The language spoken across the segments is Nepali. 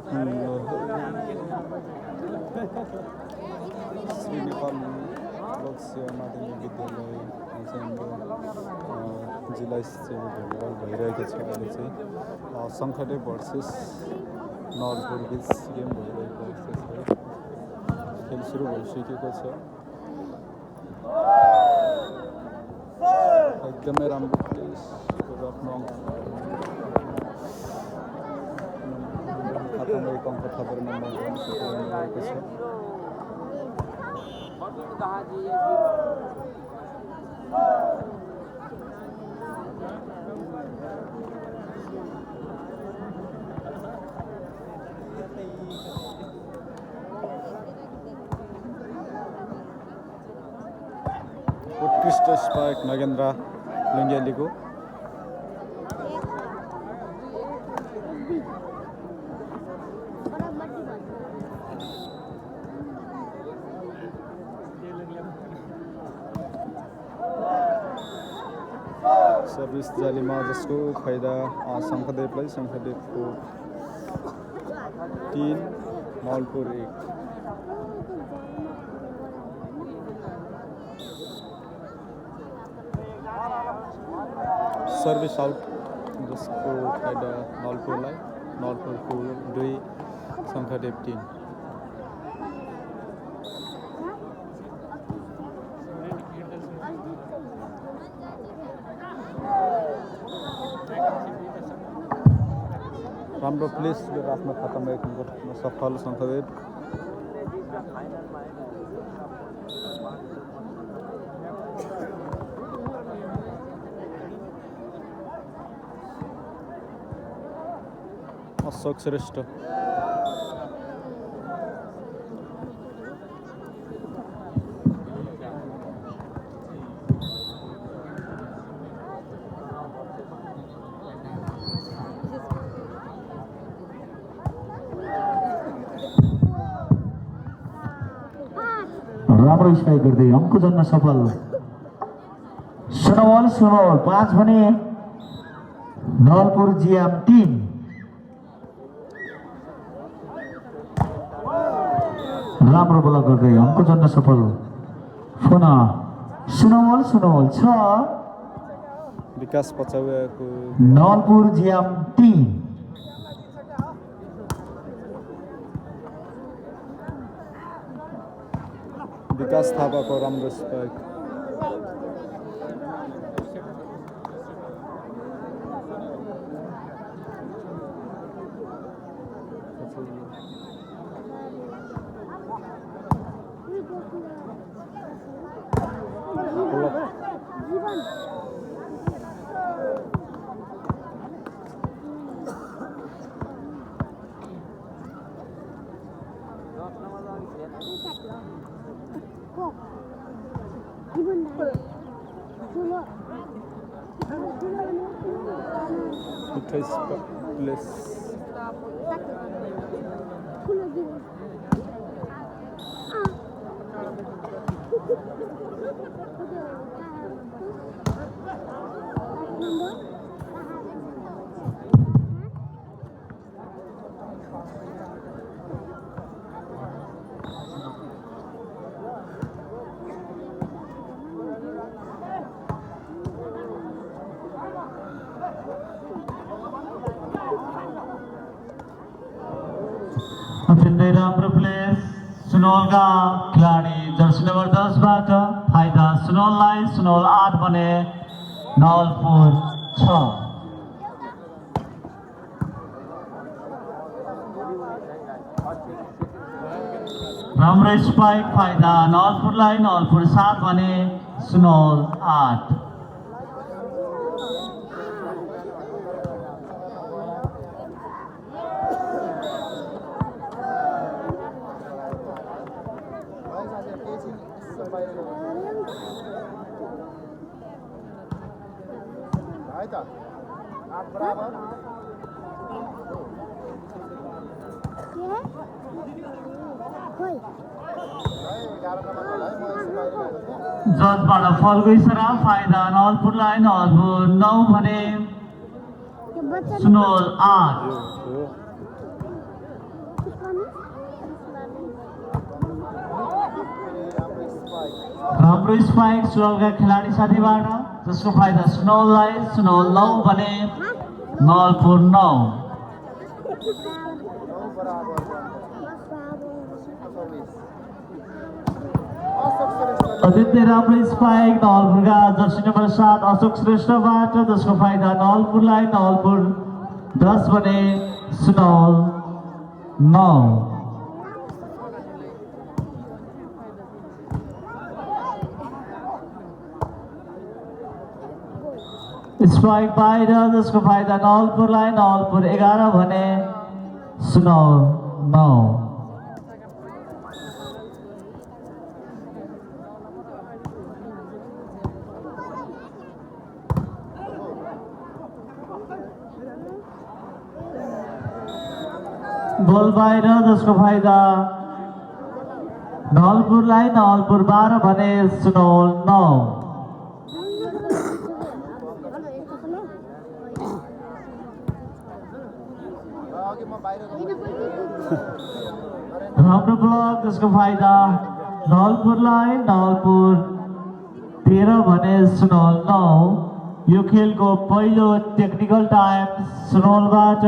श्री नेपाल लोक सेवा माध्यमिक विद्यालय जिल्ला स्तरीय भलिबल भइरहेको छ। अहिले चाहिँ सङ्खटे भर्सेस नलपुर बिच गेम भइरहेको अवस्था छ। खेल सुरु भइसकेको छ। एकदमै राम्रो प्लेस आफ्नो खातामा एक अङ्क थपेर नम्बर रहेको छ। उत्कृष्ट स्पाइक नगेन्द्र लुङ्गेलीको। सर्भिस जालीमा जसको फाइदा शङ्खदेवलाई। शङ्खदेवको 3 नलपुर 1। सर्भिस आउट जसको फाइदा नलपुरलाई। नलपुरको 2 शङ्खदेव 3। राम्रो प्लेस गरेर आफ्नो खातामा एक नम्बर सफल शङ्खदेव। अशोक श्रेष्ठ। राम्रो स्ट्राइक गर्दै अङ्क जन्न सफल। सुनवल 5 भने नलपुर जिएम 3। राम्रो बल गर्दै अङ्क जन्न सफल। पुनः सुनवल 6 विकास पचौयाको नलपुर जिएम 3। विकास थापाको राम्रो स्पाइक। प्लेस अत्यन्तै राम्रो प्लेस सुनवलका खिलाडी जर्सी नम्बर 10 बाट फाइदा सुनवललाई। सुनवल 8 भने नलपुर 6। राम्रो स्पाइक फाइदा नलपुरलाई। नलपुर 7 भने सुनवल 8। जजबाट फलको इसारा फाइदा नलपुरलाई। नलपुर 9 भने सुनवल 8। राम्रो स्पाइक सुनौलका खेलाडी साथीबाट जसको फाइदा सुनौललाई। सुनौल 9 भने नलपुर 9। अत्यन्तै राम्रो स्पाइक नलपुरका जर्सी नम्बर 7 अशोक श्रेष्ठबाट जसको फाइदा नलपुरलाई। नलपुर 10 भने सुनौल 9। स्ट्राइक बाहिर जसको फाइदा नलपुरलाई। नलपुर 11 भने सुनौल 9। बल बाहिर जसको फाइदा नलपुरलाई। नलपुर 12 भने सुनौल 9। राम्रो ब्लक जसको फाइदा नलपुरलाई। नलपुर 13 भने सुनौल 9। यो खेलको पहिलो टेक्निकल टाइम सुनौलबाट।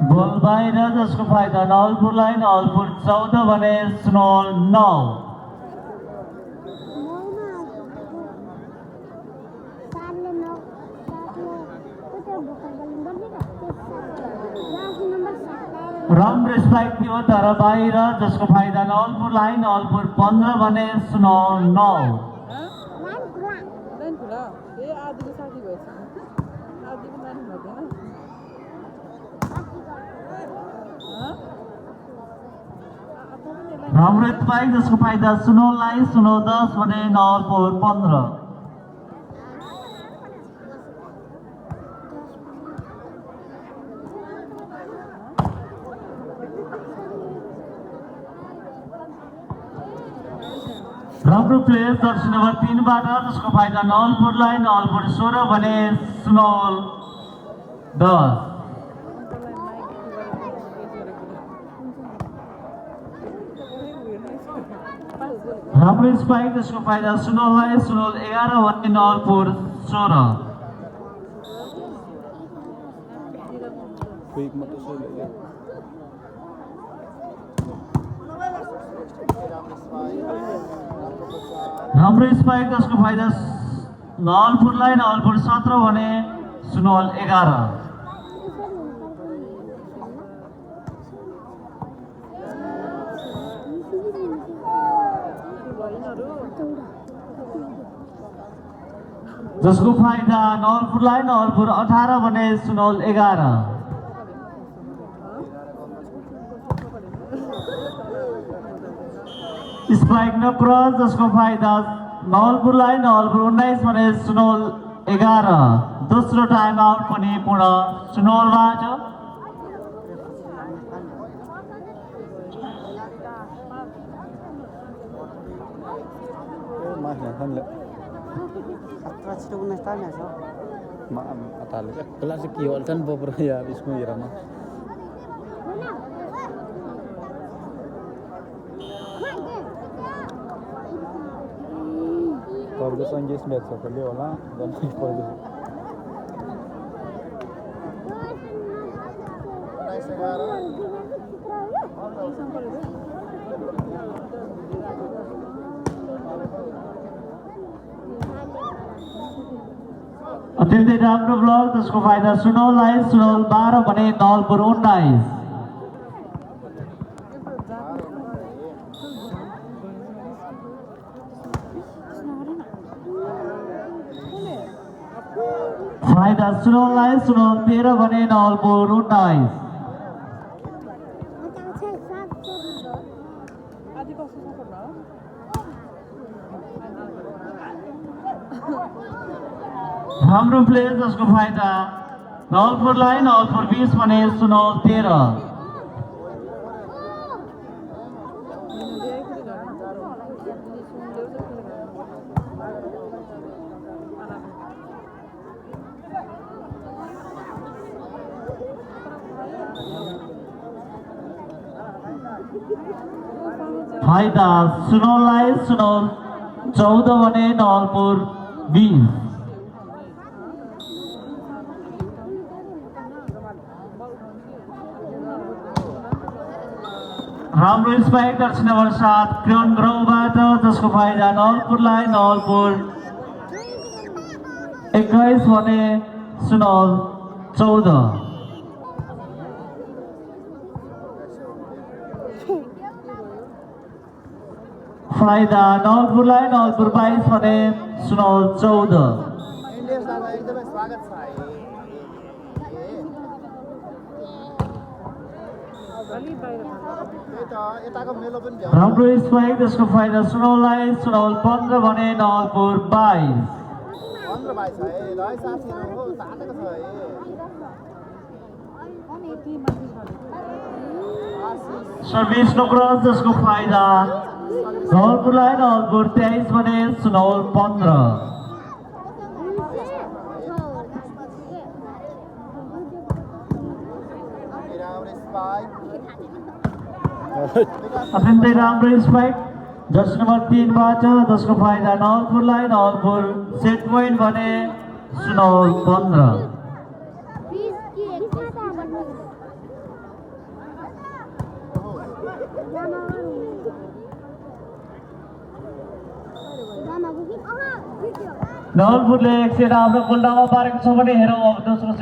बल बाहिर जसको फाइदा नलपुरलाई। नलपुर 14 भने सुनौल 9। राम्रो स्ट्राइक थियो तर बाहिर जसको फाइदा नलपुरलाई। नलपुर 15 भने सुनौल 9। राम्रो स्पाइक जसको फाइदा सुनौललाई। सुनौल 10 भने नलपुर 15। राम्रो प्लेयर जर्सी नम्बर 3 बाट जसको फाइदा नलपुरलाई। नलपुर 16 भने सुनौल 10। राम्रो स्पाइक जसको फाइदा सुनौललाई। सुनौल 11 भने नलपुर 16। क्विक मत से ले ले। राम्रो स्पाइक जसको फाइदा नलपुरलाई। नलपुर 17 भने सुनौल 11। जसको फाइदा नलपुरलाई। नलपुर 18 भने सुनौल 11। स्पाइक न क्रस जसको फाइदा नलपुरलाई। नलपुर 19 भने सुनौल 11। दोस्रो टाइम आउट पनि पूर्ण सुनौलबाट। Kelas kiol kan beberapa ya habis irama. Kalau Sanjay Smith sekali orang dan pergi. अत्यन्तै राम्रो ब्लक जसको फाइदा सुनौललाई। सुनौल 12 भने नलपुर 19। फाइदा सुनोललाई, सुनोल 13 भने नवलपुर 19। हाम्रो प्लेयर जसको फाइदा नवलपुरलाई, नवलपुर 20 भने सुनोल 13। फाइदा सुनोललाई, सुनोल 14 भने नवलपुर 20। राम्रो स्पाइक दक्षिण नम्बर 7 क्रियोन ग्रोबाट जसको फाइदा नवलपुरलाई, नवलपुर 21 भने सुनोल 14। फाइदा नवलपुरलाई, नवलपुर 22 भने सुनोल 14। एकदमै स्वागत छ यताको मेलो पनि भ्याउ राम्रो स्पाइक जसको फाइदा सुनोललाई, सुनोल 15 भने नवलपुर 22। 15 भाइ छ है ल साथीहरु हो तातेको छ है सर्भिस नक्रस जसको फाइदा नवलपुरलाई, नवलपुर 23 भने सुनोल 15। अत्यन्तै राम्रो स्पाइक जर्सी नम्बर 3 बाट जसको फाइदा नवलपुरलाई, नवलपुर सेट पोइन्ट भने सुनोल 15। नवलपुरले एक सेट आफ्नो गोलडामा पारेको छ भने हेरौँ अब दोस्रो सेट